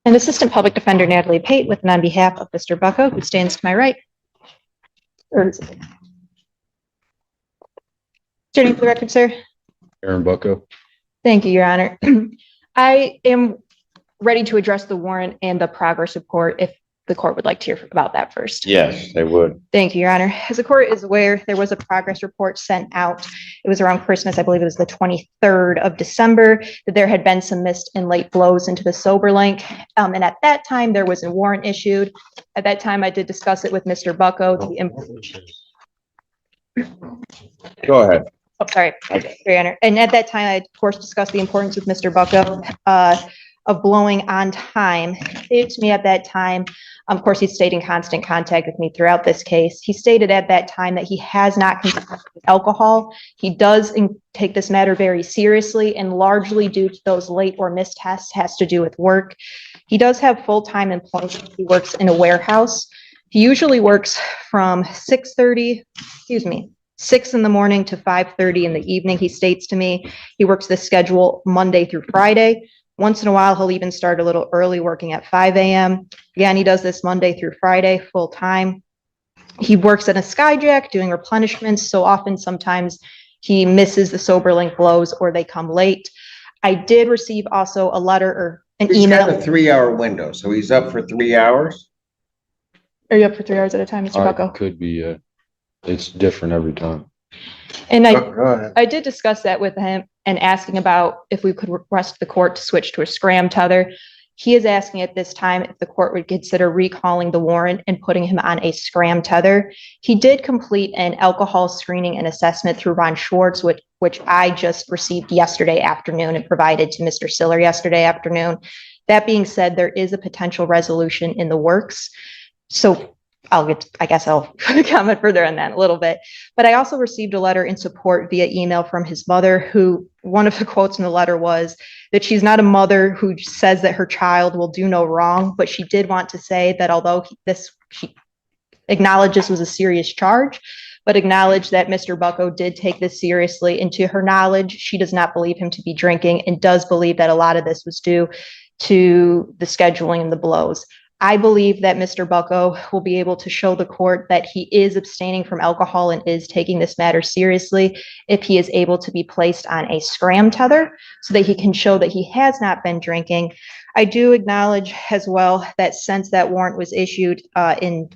And Assistant Public Defender Natalie Pate with and on behalf of Mr. Bucko, who stands to my right. Turning for the record, sir. Aaron Bucko. Thank you, Your Honor. I am ready to address the warrant and the progress report if the court would like to hear about that first. Yes, they would. Thank you, Your Honor. As the court is aware, there was a progress report sent out. It was around Christmas. I believe it was the 23rd of December that there had been some missed and late blows into the Soberlink. And at that time, there was a warrant issued. At that time, I did discuss it with Mr. Bucko. Go ahead. Oh, sorry, Your Honor. And at that time, I, of course, discussed the importance with Mr. Bucko of blowing on time. He stated to me at that time, of course, he stayed in constant contact with me throughout this case. He stated at that time that he has not consumed alcohol. He does take this matter very seriously, and largely due to those late or missed tests has to do with work. He does have full-time employment. He works in a warehouse. He usually works from 6 in the morning to 5:30 in the evening. He states to me he works this schedule Monday through Friday. Once in a while, he'll even start a little early, working at 5 a.m. Again, he does this Monday through Friday, full time. He works at a Skyjack doing replenishments. So often, sometimes he misses the Soberlink blows or they come late. I did receive also a letter or an email. He's got a 3-hour window, so he's up for 3 hours. Are you up for 3 hours at a time, Mr. Bucko? Could be. It's different every time. And Go ahead. I did discuss that with him and asking about if we could request the court to switch to a scram tether. He is asking at this time if the court would consider recalling the warrant and putting him on a scram tether. He did complete an alcohol screening and assessment through Ron Schwartz, which I just received yesterday afternoon and provided to Mr. Siller yesterday afternoon. That being said, there is a potential resolution in the works. So I guess I'll comment further on that a little bit. But I also received a letter in support via email from his mother, who one of the quotes in the letter was that she's not a mother who says that her child will do no wrong, but she did want to say that although she acknowledged this was a serious charge, but acknowledged that Mr. Bucko did take this seriously. And to her knowledge, she does not believe him to be drinking and does believe that a lot of this was due to the scheduling and the blows. I believe that Mr. Bucko will be able to show the court that he is abstaining from alcohol and is taking this matter seriously if he is able to be placed on a scram tether so that he can show that he has not been drinking. I do acknowledge as well that since that warrant was issued in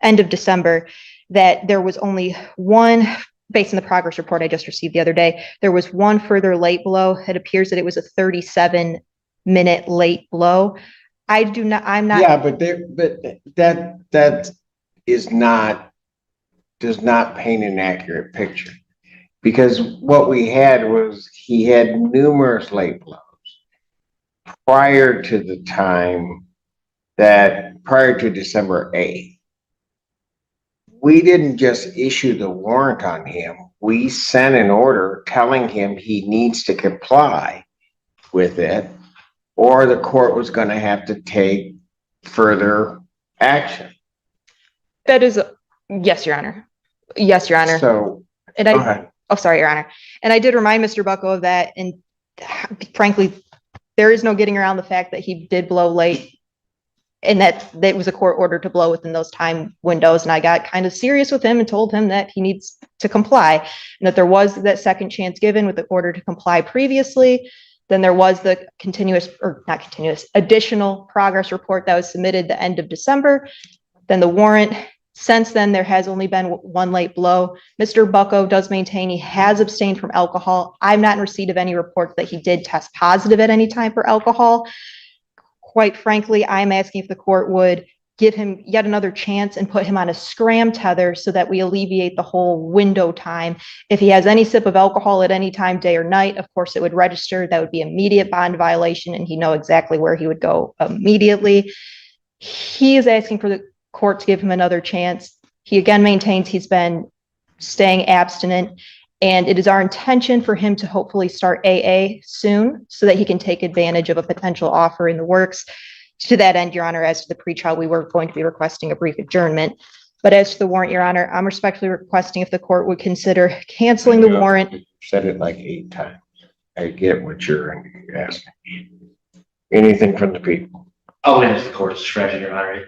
end of December, that there was only one, based on the progress report I just received the other day, there was one further late blow. It appears that it was a 37-minute late blow. I'm not. Yeah, but that does not paint an accurate picture, because what we had was he had numerous late blows prior to December 8th. We didn't just issue the warrant on him. We sent an order telling him he needs to comply with it, or the court was going to have to take further action. That is, yes, Your Honor. Yes, Your Honor. So, and go ahead. Oh, sorry, Your Honor. And I did remind Mr. Bucko of that. And frankly, there is no getting around the fact that he did blow late and that was a court order to blow within those time windows. And I got kind of serious with him and told him that he needs to comply and that there was that second chance given with the order to comply previously. Then there was the additional progress report that was submitted the end of December. Then the warrant. Since then, there has only been one late blow. Mr. Bucko does maintain he has abstained from alcohol. I'm not in receipt of any reports that he did test positive at any time for alcohol. Quite frankly, I'm asking if the court would give him yet another chance and put him on a scram tether so that we alleviate the whole window time. If he has any sip of alcohol at any time, day or night, of course it would register. That would be immediate bond violation and he'd know exactly where he would go immediately. He is asking for the court to give him another chance. He again maintains he's been staying abstinent, and it is our intention for him to hopefully start AA soon so that he can take advantage of a potential offer in the works. To that end, Your Honor, as to the pretrial, we were going to be requesting a brief adjournment. But as to the warrant, Your Honor, I'm respectfully requesting if the court would consider canceling the warrant. You've said it like 8 times. I get what you're asking. Anything from the people? I'll leave it to the court's discretion, Your Honor.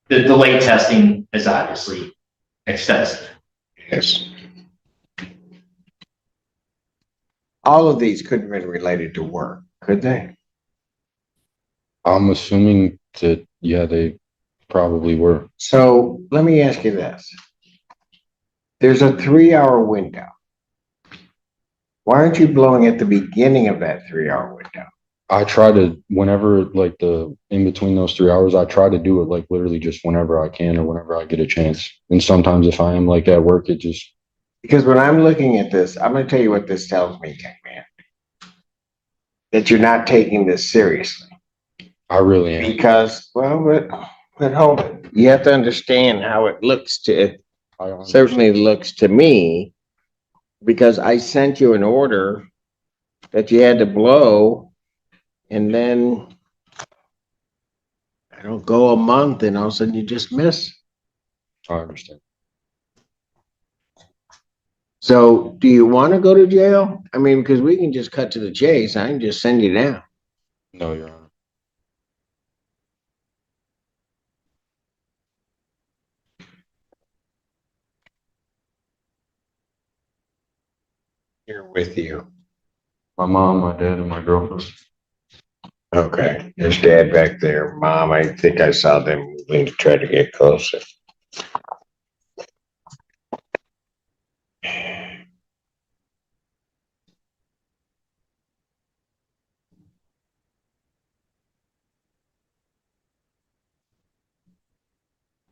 The late testing is obviously extensive. Yes. All of these couldn't have been related to work, could they? I'm assuming that, yeah, they probably were. So let me ask you this. There's a 3-hour window. Why aren't you blowing at the beginning of that 3-hour window? I try to, whenever, like, in between those 3 hours, I try to do it, like, literally just whenever I can or whenever I get a chance. And sometimes if I am, like, at work, it just, Because when I'm looking at this, I'm going to tell you what this tells me, young man. That you're not taking this seriously. I really am. Because, well, but hold it. You have to understand how it looks to it. I honestly- Certainly looks to me, because I sent you an order that you had to blow, and then I don't go a month and all of a sudden you just miss. I understand. So do you want to go to jail? I mean, because we can just cut to the chase. I can just send you down. No, Your Honor. Here with you. My mom, my dad, and my girlfriend. Okay, there's dad back there. Mom, I think I saw them moving to try to get closer.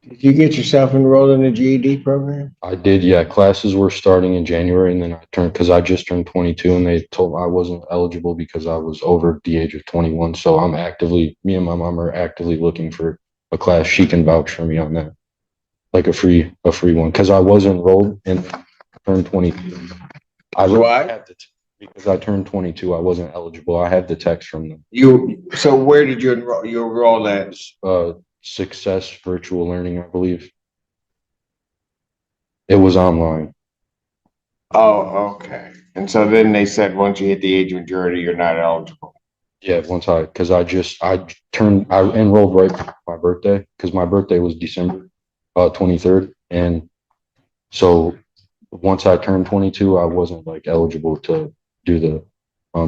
Did you get yourself enrolled in the GED program? I did, yeah. Classes were starting in January, and then because I just turned 22, and they told I wasn't eligible because I was over the age of 21. So me and my mom are actively looking for a class. She can vouch for me on that, like a free one, because I was enrolled and turned 22. What? Because I turned 22, I wasn't eligible. I have the text from them. So where did you enroll? You enrolled at? Success Virtual Learning, I believe. It was online. Oh, okay. And so then they said, once you hit the age of majority, you're not eligible. Yeah, because I enrolled right before my birthday, because my birthday was December 23rd. And so once I turned 22, I wasn't like eligible to do the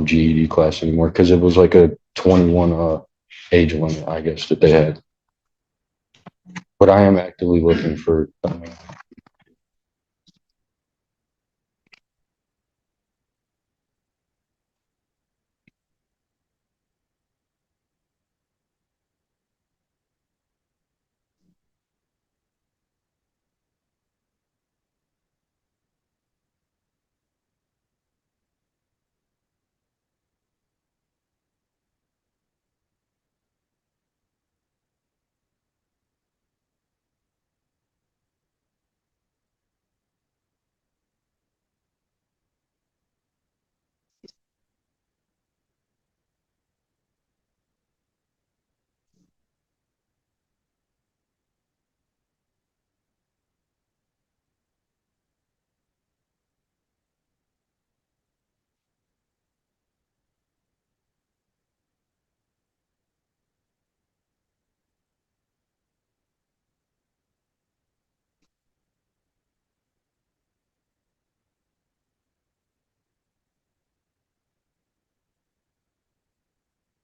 GED class anymore, because it was like a 21 age limit, I guess, that they had. But I am actively looking for,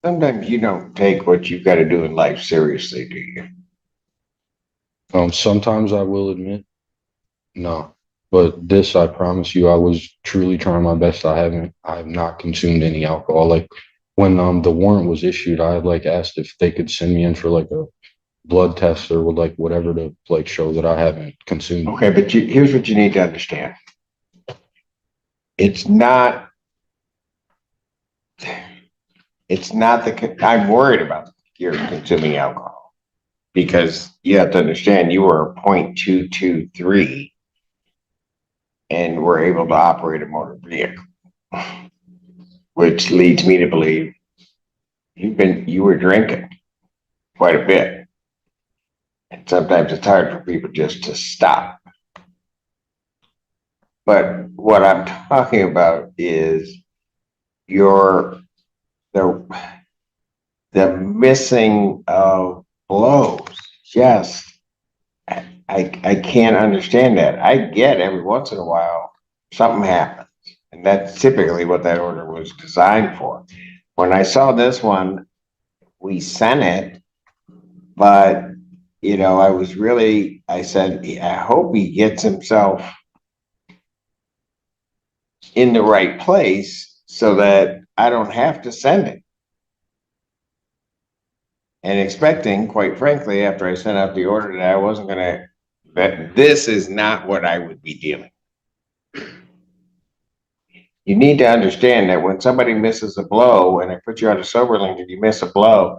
Sometimes you don't take what you've got to do in life seriously, do you? sometimes I will admit, no. But this, I promise you, I was truly trying my best. I have not consumed any alcohol. Like when the warrant was issued, I had like asked if they could send me in for like a blood test or like whatever to like show that I haven't consumed. Okay, but here's what you need to understand. It's not I'm worried about your consuming alcohol, because you have to understand you were 0.223 and were able to operate a motor vehicle, which leads me to believe you were drinking quite a bit. And sometimes it's hard for people just to stop. But what I'm talking about is the the missing of blows, just, I can't understand that. I get every once in a while, something happens. And that's typically what that order was designed for. When I saw this one, we sent it, but, you know, I said, I hope he gets himself in the right place so that I don't have to send it. And expecting, quite frankly, after I sent out the order that I wasn't gonna, that this is not what I would be dealing. You need to understand that when somebody misses a blow and I put you on a Soberlink and you miss a blow,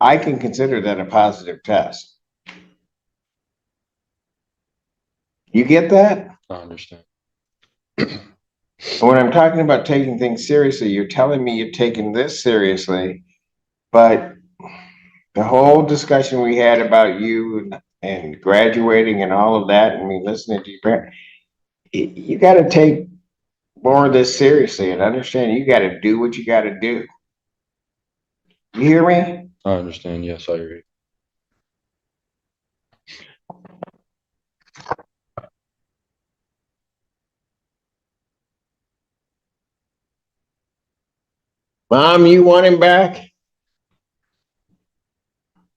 I can consider that a positive test. You get that? I understand. When I'm talking about taking things seriously, you're telling me you're taking this seriously, but the whole discussion we had about you and graduating and all of that, and me listening to your parents, you got to take more of this seriously and understand you got to do what you got to do. You hear me? I understand. Yes, I agree. Mom, you want him back?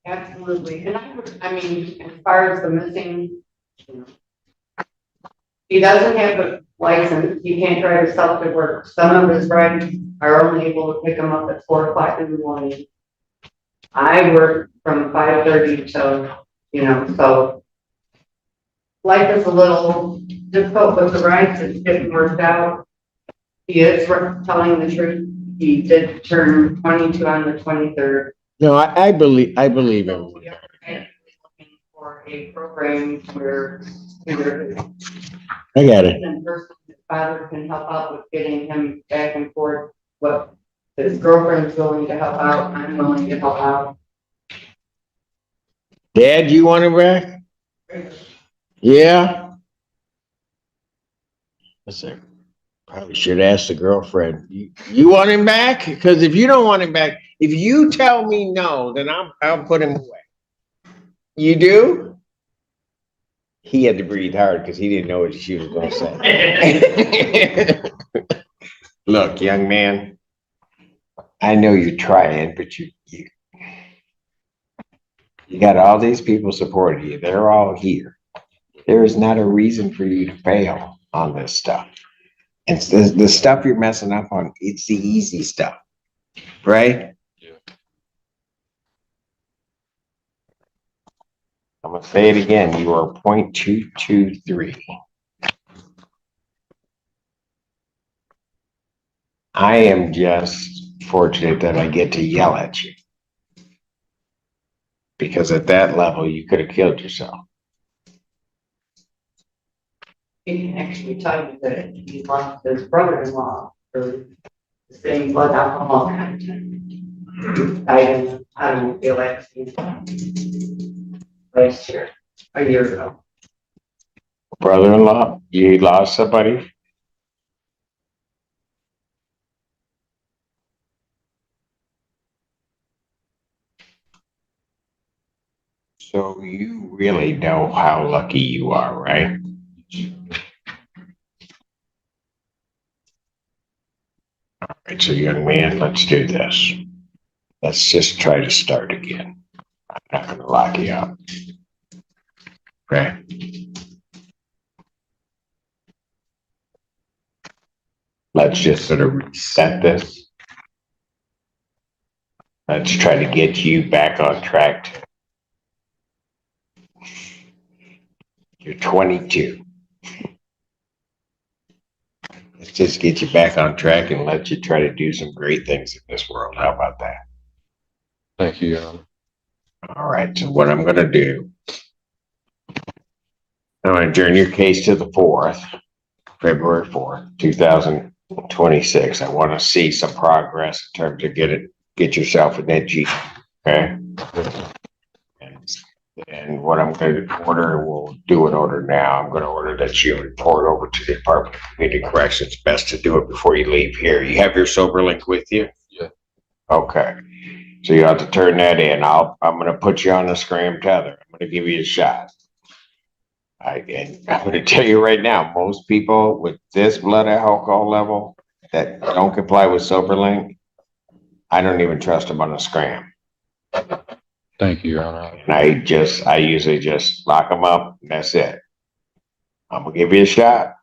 Absolutely, and I mean, as far as the missing, you know, he doesn't have a license, he can't drive himself to work. Some of his friends are only able to pick him up at 4 o'clock in the morning. I work from 5:30 till, you know, so life is a little difficult with the rides, it's getting worked out. He is telling the truth, he did turn 22 on the 23rd. No, I believe him. We are looking for a program where I got it. his father can help out with getting him back and forth. What his girlfriend's willing to help out, I'm willing to help out. Dad, you want him back? Yeah. Listen, probably should ask the girlfriend. You want him back? Because if you don't want him back, if you tell me no, then I'll put him away. You do? He had to breathe hard because he didn't know what she was going to say. Look, young man, I know you're trying, but you got all these people supporting you. They're all here. There is not a reason for you to fail on this stuff. And the stuff you're messing up on, it's the easy stuff, right? Yeah. I'm gonna say it again. You are 0.223. I am just fortunate that I get to yell at you. Because at that level, you could have killed yourself. He can actually tell you that he lost his brother-in-law for the same blood alcohol content. I don't feel like last year, a year ago. Brother-in-law, you lost somebody? So you really know how lucky you are, right? All right, so young man, let's do this. Let's just try to start again. I'm not gonna lock you up. Okay? Let's just sort of reset this. Let's try to get you back on track. You're 22. Let's just get you back on track and let you try to do some great things in this world. How about that? Thank you, Your Honor. All right, so what I'm gonna do, I'm gonna adjourn your case to the 4th, February 4th, 2026. I wanna see some progress in terms of get yourself an edgy, okay? And what I'm gonna order, we'll do an order now. I'm gonna order that you report over to the Department of Community Corrections. Best to do it before you leave here. You have your Soberlink with you? Yeah. Okay. So you have to turn that in. I'm gonna put you on a scram tether. I'm gonna give you a shot. And I'm gonna tell you right now, most people with this blood alcohol level that don't comply with Soberlink, I don't even trust them on a scram. Thank you, Your Honor. And I usually just lock them up and that's it. I'm gonna give you a shot.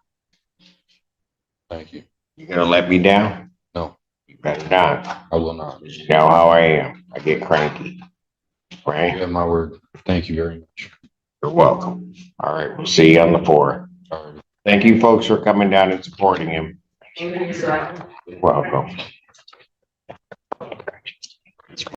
Thank you. You gonna let me down? No, You better not. I will not. You know how I am. I get cranky. You Right? have my word. Thank you very much. You're welcome. All right, we'll see you on the 4th. All right. Thank you folks for coming down and supporting him. Thank you, sir. You're welcome.